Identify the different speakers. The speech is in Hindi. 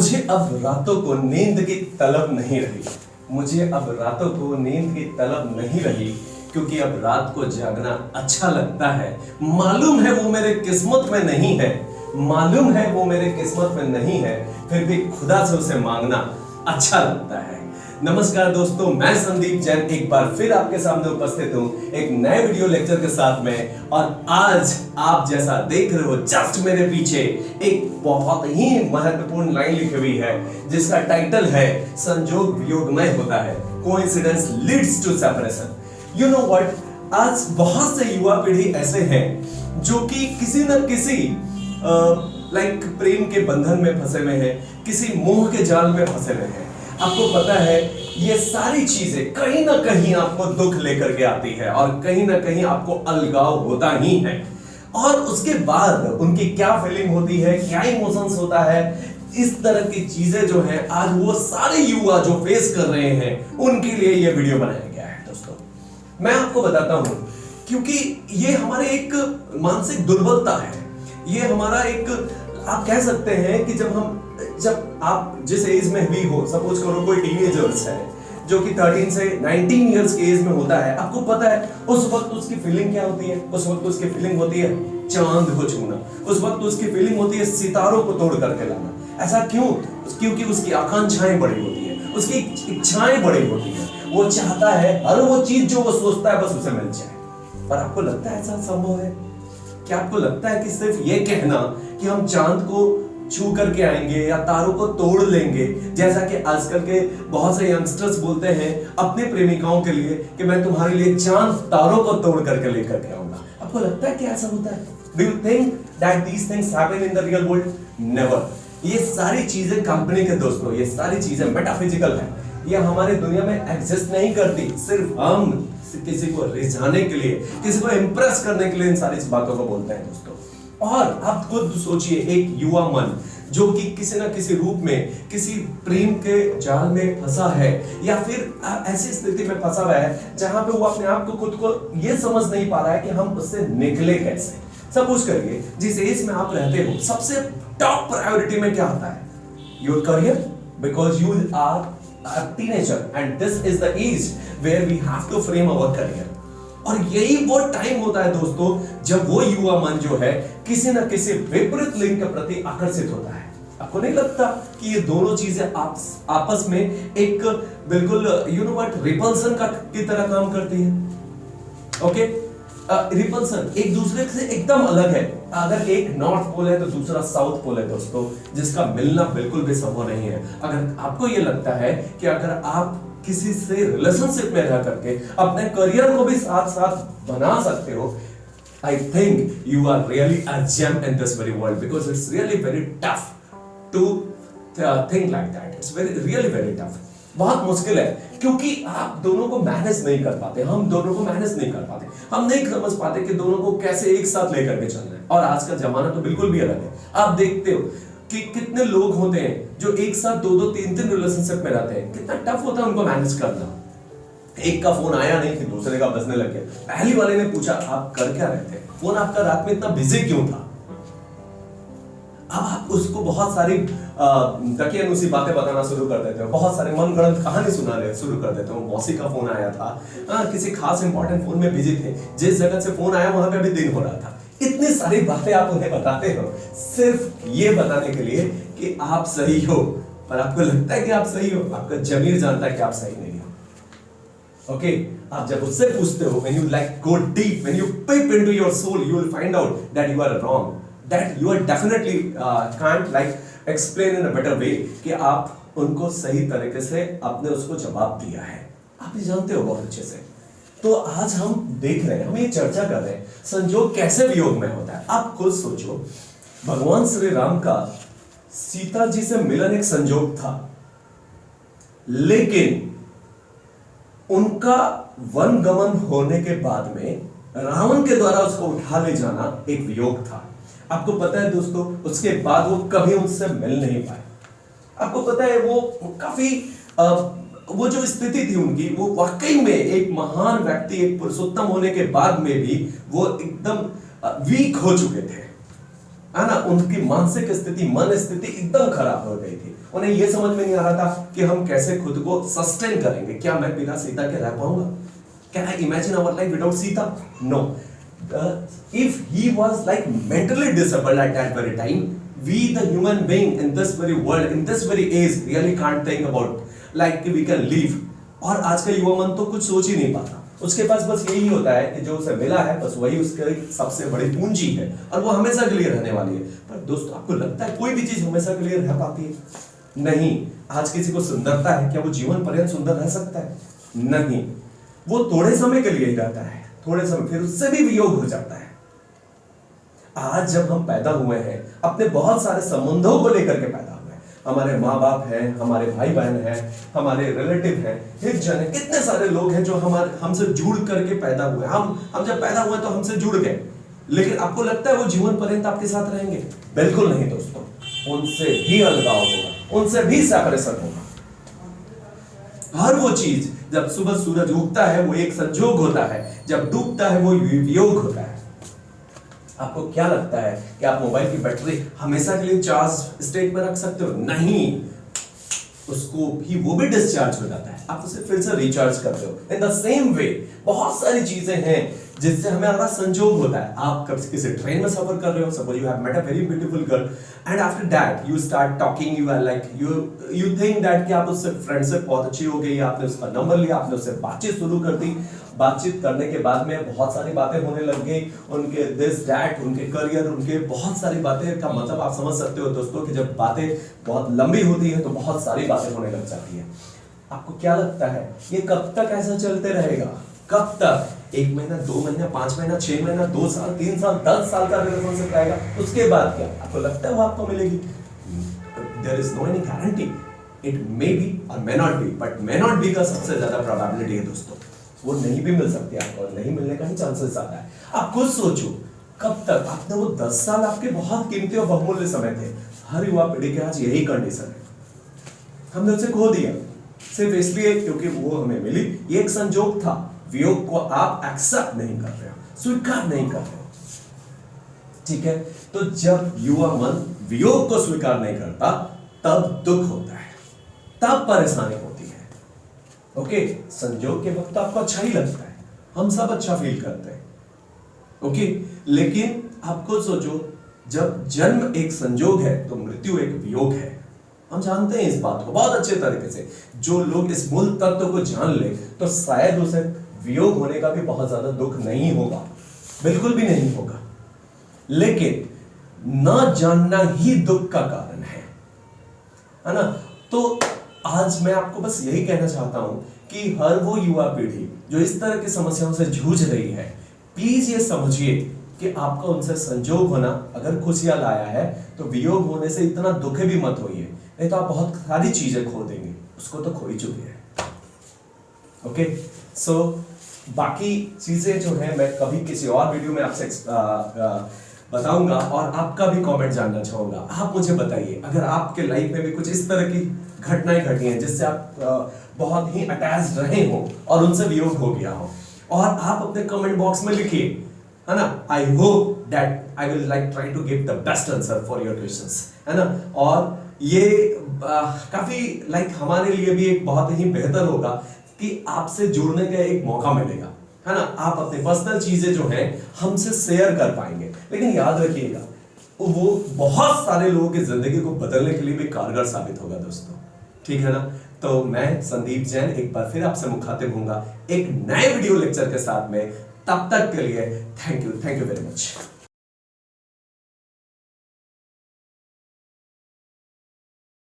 Speaker 1: मुझे अब रातों को नींद की तलब नहीं रही। मुझे अब रातों को नींद की तलब नहीं रही, क्योंकि अब रात को जागना अच्छा लगता है। मालूम है वो मेरे किस्मत में नहीं है, मालूम है वो मेरे किस्मत में नहीं है, फिर भी खुदा से उसे मांगना अच्छा लगता है। नमस्कार दोस्तों, मैं संदीप जैन एक बार फिर आपके सामने उपस्थित हूं एक नए वीडियो लेक्चर के साथ में। और आज आप जैसा देख रहे हो जस्ट मेरे पीछे एक बहुत ही महत्वपूर्ण लाइन लिखी हुई है, जिसका टाइटल है संजोग वियोगमय होता है, coincidence leads to separation. You know what, आज बहुत से युवा पीढ़ी ऐसे हैं जो कि किसी न किसी प्रेम के बंधन में फंसे हुए हैं, किसी मोह के जाल में फंसे हुए हैं। आपको पता है ये सारी चीजें कहीं ना कहीं आपको दुख लेकर के आती है और कहीं ना कहीं आपको अलगाव होता ही है। और उसके बाद उनकी क्या फीलिंग होती है, क्या इमोशंस होता है, इस तरह की चीजें जो है आज वो सारे युवा जो फेस कर रहे हैं उनके लिए ये वीडियो बनाया गया है। दोस्तों मैं आपको बताता हूं, क्योंकि ये हमारे एक मानसिक दुर्बलता है, ये हमारा एक, आप कह सकते हैं कि जब आप जिस एज में भी हो, सपोज करो कोई टीनेजर्स है जो कि 13 से 19 इयर्स के एज में होता है, आपको पता है उस वक्त उसकी फीलिंग क्या होती है? उस वक्त उसकी फीलिंग होती है चांद को छूना, उस वक्त उसकी फीलिंग होती है सितारों को तोड़ करके लाना। ऐसा क्यों? क्योंकि उसकी आकांक्षाएं बड़ी होती है, उसकी इच्छाएं बड़ी होती है, वो चाहता है हर वो चीज जो वो सोचता है बस उसे मिल जाए। पर आपको लगता है ऐसा संभव है? क्या आपको लगता है कि सिर्फ ये कहना कि हम चांद को छू करके आएंगे या तारों को तोड़ लेंगे, जैसा कि आजकल के बहुत से यंगस्टर्स बोलते हैं अपने प्रेमिकाओं के लिए कि मैं तुम्हारे लिए चांद तारों को तोड़ करके लेकर के आऊंगा, आपको लगता है कि ऐसा होता है? Do you think that these things happen in the real world? Never. ये सारी चीजें काल्पनिक है दोस्तों, ये सारी चीजें मेटाफिजिकल है, ये हमारी दुनिया में एग्जिस्ट नहीं करती। सिर्फ हम किसी को रिझाने के लिए, किसी को इंप्रेस करने के लिए इन सारी बातों को बोलते हैं दोस्तों। और आप खुद सोचिए, एक युवा मन जो कि किसी न किसी रूप में किसी प्रेम के जाल में फंसा है, या फिर ऐसी स्थिति में फंसा हुआ है जहां पे वो अपने आप को, खुद को ये समझ नहीं पा रहा है कि हम उससे निकले कैसे। सपोज करिए जिस एज में आप रहते हो, सबसे टॉप प्रायोरिटी में क्या आता है? Your career, because you are a teenager and this is the age where we have to frame our career। और यही वो टाइम होता है दोस्तों जब वो युवा मन जो है किसी न किसी विपरीत लिंग के प्रति आकर्षित होता है। आपको नहीं लगता कि ये दोनों चीजें आपस में एक बिल्कुल यू नो व्हाट रिपल्सन की तरह काम करती है? ओके, रिपल्सन एक दूसरे से एकदम अलग है। अगर एक नॉर्थ पोल है तो दूसरा साउथ पोल है दोस्तों, जिसका मिलना बिल्कुल भी संभव नहीं है। अगर आपको ये लगता है कि अगर आप किसी से रिलेशनशिप में रह करके अपने करियर को भी साथ साथ बना सकते हो, I think you are really a gem in this very world, because it's really very tough to think like that. It's really very tough. बहुत मुश्किल है, क्योंकि आप दोनों को मैनेज नहीं कर पाते, हम दोनों को मैनेज नहीं कर पाते, हम नहीं समझ पाते कि दोनों को कैसे एक साथ लेकर के चलना है। और आज का जमाना तो बिल्कुल भी अलग है। आप देखते हो कि कितने लोग होते हैं जो एक साथ 2-2, 3-3 रिलेशनशिप में रहते हैं, कितना टफ होता है उनको मैनेज करना। एक का फोन आया नहीं कि दूसरे का बजने लग गया। पहली वाले ने पूछा आप कर क्या रहे थे, फोन आपका रात में इतना बिजी क्यों था? अब आप उसको बहुत सारी दकियानुसी बातें बताना शुरू कर देते हो, बहुत सारे मनगढ़ंत कहानी सुनाने शुरू कर देते हो। मौसी का फोन आया था, किसी खास इंपॉर्टेंट फोन में बिजी थे, जिस जगह से फोन आया वहां पे अभी दिन हो रहा था। इतनी सारी बातें आप उन्हें बताते हो सिर्फ ये बताने के लिए कि आप सही हो। पर आपको लगता है कि आप सही हो? आपका जमीर जानता है कि आप सही नहीं हो। ओके, आप जब उससे पूछते हो, when you like go deep, when you peep into your soul, you will find out that you are wrong, that you are definitely can't explain in a better way कि आप उनको सही तरीके से आपने उसको जवाब दिया है। आप ये जानते हो बहुत अच्छे से। तो आज हम देख रहे हैं, हम ये चर्चा कर रहे हैं संजोग कैसे वियोग में होता है। आप खुद सोचो, भगवान श्री राम का सीता जी से मिलन एक संजोग था, लेकिन उनका वन गमन होने के बाद में रावण के द्वारा उसको उठा ले जाना एक वियोग था। आपको पता है दोस्तों, उसके बाद वो कभी उनसे मिल नहीं पाए। आपको पता है वो काफी वो जो स्थिति थी उनकी, वो वाकई में एक महान व्यक्ति, एक पुरुषोत्तम होने के बाद में भी वो एकदम वीक हो चुके थे। है ना, उनकी मानसिक स्थिति, मन स्थिति एकदम खराब हो गई थी। उन्हें यह समझ में नहीं आ रहा था कि हम कैसे खुद को सस्टेन करेंगे। क्या मैं बिना सीता के रह पाऊंगा? Can I imagine our life without Sita? No. If he was like mentally disabled at that very time, we the human being in this very world, in this very age, really can't think about like we can live. और आज का युवा मन तो कुछ सोच ही नहीं पाता। उसके पास बस यही होता है कि जो उसे मिला है बस वही उसकी सबसे बड़ी पूंजी है और वो हमेशा के लिए रहने वाली है। पर दोस्तों, आपको लगता है कोई भी चीज हमेशा के लिए रह पाती है? नहीं। आज किसी को सुंदरता है, क्या वो जीवन पर्यंत सुंदर रह सकता है? नहीं। वो थोड़े समय के लिए ही रहता है, थोड़े समय, फिर उससे भी वियोग हो जाता है। आज जब हम पैदा हुए हैं, अपने बहुत सारे संबंधों को लेकर के पैदा हुए हैं। हमारे माँ बाप हैं, हमारे भाई बहन हैं, हमारे रिलेटिव हैं, हितजन हैं, कितने सारे लोग हैं जो हमसे जुड़ करके पैदा हुए। हम जब पैदा हुए तो हमसे जुड़ गए, लेकिन आपको लगता है वो जीवन पर्यंत आपके साथ रहेंगे? बिल्कुल नहीं दोस्तों। उनसे भी अलगाव होगा, उनसे भी सेपरेशन होगा। हर वो चीज, जब सुबह सूरज उगता है वो एक संजोग होता है, जब डूबता है वो वियोग होता है। आपको क्या लगता है कि आप मोबाइल की बैटरी हमेशा के लिए चार्ज स्टेट में रख सकते हो? नहीं। उसको भी वो भी डिस्चार्ज हो जाता है, आप उसे फिर से रिचार्ज करते हो। इन द सेम वे बहुत सारी चीजें हैं जिससे हमारा संजोग होता है। आप कब किसी ट्रेन में सफर कर रहे हो, suppose you have met a very beautiful girl and after that you start talking, you are like you think that कि आप उससे फ्रेंडशिप बहुत अच्छी हो गई, आपने उसका नंबर लिया, आपने उससे बातचीत शुरू कर दी। बातचीत करने के बाद में बहुत सारी बातें होने लग गई, उनके दिस दैट, उनके करियर, उनके बहुत सारी बातें का मतलब आप समझ सकते हो दोस्तों कि जब बातें बहुत लंबी होती है तो बहुत सारी बातें होने लग जाती है। आपको क्या लगता है ये कब तक ऐसा चलते रहेगा? कब तक? 1 महीना, 2 महीना, 5 महीना, 6 महीना, 2 साल, 3 साल, 10 साल का रिलेशनशिप रहेगा। उसके बाद क्या आपको लगता है वो आपको मिलेगी? There is no any guarantee. It may be और may not be, but may not be का सबसे ज्यादा प्रोबेबिलिटी है दोस्तों। वो नहीं भी मिल सकती है आपको, नहीं मिलने का ही चांसेस ज्यादा है। आप खुद सोचो कब तक। आपने वो 10 साल आपके बहुत कीमती और बहुमूल्य समय थे। हर युवा पीढ़ी के आज यही कंडीशन है। हमने उसे खो दिया सिर्फ इसलिए क्योंकि वो हमें मिली, ये एक संजोग था। वियोग को आप एक्सेप्ट नहीं कर रहे हो, स्वीकार नहीं कर रहे हो। ठीक है, तो जब युवा मन वियोग को स्वीकार नहीं करता तब दुख होता है, तब परेशानी होती है। ओके, संजोग के वक्त आपको अच्छा ही लगता है, हम सब अच्छा फील करते हैं। ओके, लेकिन आपको सोचो जब जन्म एक संजोग है तो मृत्यु एक वियोग है। हम जानते हैं इस बात को बहुत अच्छे तरीके से। जो लोग इस मूल तत्व को जान ले तो शायद उसे वियोग होने का भी बहुत ज्यादा दुख नहीं होगा, बिल्कुल भी नहीं होगा। लेकिन न जानना ही दुख का कारण है ना। तो आज मैं आपको बस यही कहना चाहता हूं कि हर वो युवा पीढ़ी जो इस तरह की समस्याओं से जूझ रही है, प्लीज ये समझिए कि आपका उनसे संजोग होना अगर खुशियां लाया है तो वियोग होने से इतना दुखी भी मत होइए, नहीं तो आप बहुत सारी चीजें खो देंगे। उसको तो खो ही चुके हैं। ओके, सो बाकी चीजें जो है मैं कभी किसी और वीडियो में आपसे बताऊंगा और आपका भी कमेंट जानना चाहूंगा। आप मुझे बताइए अगर आपके लाइफ में भी कुछ इस तरह की घटनाएं घटी हैं जिससे आप बहुत ही अटैच्ड रहे हो और उनसे वियोग हो गया हो, और आप अपने कमेंट बॉक्स में लिखिए, है ना। I hope that I will like try to give the best answer for your questions, है ना। और ये काफी लाइक हमारे लिए भी एक बहुत ही बेहतर होगा कि आपसे जुड़ने का एक मौका मिलेगा, है ना। आप अपने पर्सनल चीजें जो हैं हमसे शेयर कर पाएंगे। लेकिन याद रखिएगा वो बहुत सारे लोगों की जिंदगी को बदलने के लिए भी कारगर साबित होगा दोस्तों, ठीक है ना। तो मैं संदीप जैन एक बार फिर आपसे मुखातिब होऊंगा एक नए वीडियो लेक्चर के साथ में। तब तक के लिए थैंक यू वेरी मच।